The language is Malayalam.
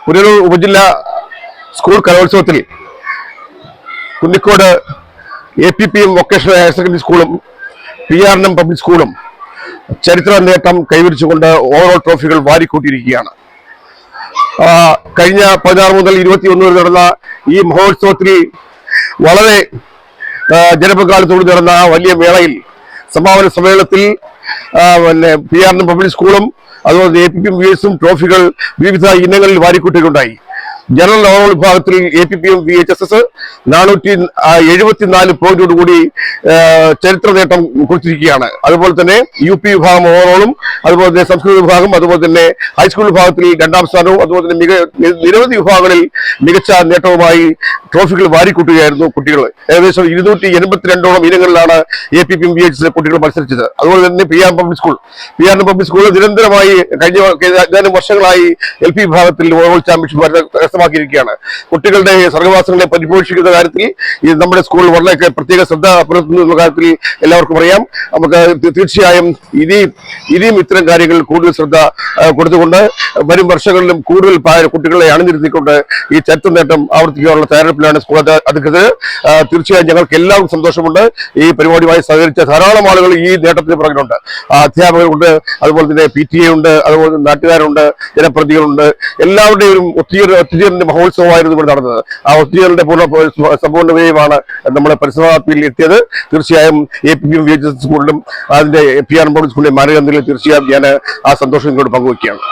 പുനലൂർ ഉപജില്ലാ സ്കൂൾ കലോത്സവത്തിൽ Kunnicode APPM vocational higher secondary സ്കൂളും PRM പബ്ലിക് സ്കൂളും ചരിത്ര നേട്ടം കൈവരിച്ചുകൊണ്ട് ഓവറോൾ ട്രോഫികൾ വാരിക്കൂട്ടിയിരിക്കുകയാണ്. കഴിഞ്ഞ 16 മുതൽ 21 വരെ നടന്ന ഈ മഹോത്സവത്തിൽ വളരെ ജനപങ്കാളിത്തോട് നടന്ന വലിയ മേളയിൽ സമാപന സമ്മേളനത്തിൽ PRM പബ്ലിക് സ്കൂളും അതുപോലെ APPM VHSും ട്രോഫികൾ വിവിധ ഇനങ്ങളിൽ വാരിക്കൂട്ടുകയുണ്ടായി. ജനറൽ ഓവറോൾ വിഭാഗത്തിൽ APPM VHSS 474 പോയിന്റോടുകൂടി ചരിത്ര നേട്ടം കുറിച്ചിരിക്കുകയാണ്. അതുപോലെ തന്നെ UP വിഭാഗം ഓവറോളും അതുപോലെ തന്നെ സംസ്കൃത വിഭാഗം അതുപോലെ തന്നെ ഹൈസ്കൂൾ വിഭാഗത്തിൽ 2ാം സ്ഥാനവും അതുപോലെ തന്നെ നിരവധി വിഭാഗങ്ങളിൽ മികച്ച നേട്ടവുമായി ട്രോഫികൾ വാരിക്കൂട്ടുകയായിരുന്നു കുട്ടികൾ. ഏകദേശം 282ഓളം ഇനങ്ങളിലാണ് APPM VHS കുട്ടികൾ മത്സരിച്ചത്. അതുപോലെ തന്നെ PRM പബ്ലിക് സ്കൂൾ നിരന്തരമായി കഴിഞ്ഞ ഏതാനും വർഷങ്ങളായി LP വിഭാഗത്തിൽ ഓവറോൾ ചാമ്പ്യൻഷിപ്പ് കരസ്ഥമാക്കിയിരിക്കുകയാണ്. കുട്ടികളുടെ സർഗവാസങ്ങളെ പരിപോഷിക്കുന്ന കാര്യത്തിൽ നമ്മുടെ സ്കൂൾ വളരെ പ്രത്യേക ശ്രദ്ധ പുലർത്തുന്ന കാര്യത്തിൽ എല്ലാവർക്കും അറിയാം. നമുക്ക് തീർച്ചയായും ഇനിയും ഇത്തരം കാര്യങ്ങളിൽ കൂടുതൽ ശ്രദ്ധ കൊടുത്തുകൊണ്ട് വരും വർഷങ്ങളിലും കൂടുതൽ കുട്ടികളെ അണിനിരത്തിക്കൊണ്ട് ഈ ചരിത്ര നേട്ടം ആവർത്തിക്കാനുള്ള തയ്യാറെടുപ്പിലാണ് സ്കൂൾ അധികൃതർ. തീർച്ചയായും ഞങ്ങൾക്ക് എല്ലാവർക്കും സന്തോഷമുണ്ട്. ഈ പരിപാടിയുമായി സഹകരിച്ച ധാരാളം ആളുകൾ ഈ നേട്ടത്തിന് പുറകിലുണ്ട്. അധ്യാപകരുണ്ട്, അതുപോലെ തന്നെ PTA ഉണ്ട്, അതുപോലെ തന്നെ നാട്ടുകാരുണ്ട്, ജനപ്രതിനിധികളുണ്ട്. എല്ലാവരുടെയും ഒത്തുചേരലിന്റെ മഹോത്സവമായിരുന്നു ഇവിടെ നടന്നത്. ആ ഒത്തുചേരലിന്റെ സമ്പൂർണ്ണ വിജയമാണ് നമ്മുടെ പരിസമാപ്തിയിൽ എത്തിയത്. തീർച്ചയായും APPM VHS സ്കൂളിലും അതിന്റെ PRM പബ്ലിക് സ്കൂളിലെ മാനേജറിലും തീർച്ചയായും ഞാൻ ആ സന്തോഷം നിങ്ങളോട് പങ്കുവയ്ക്കുകയാണ്.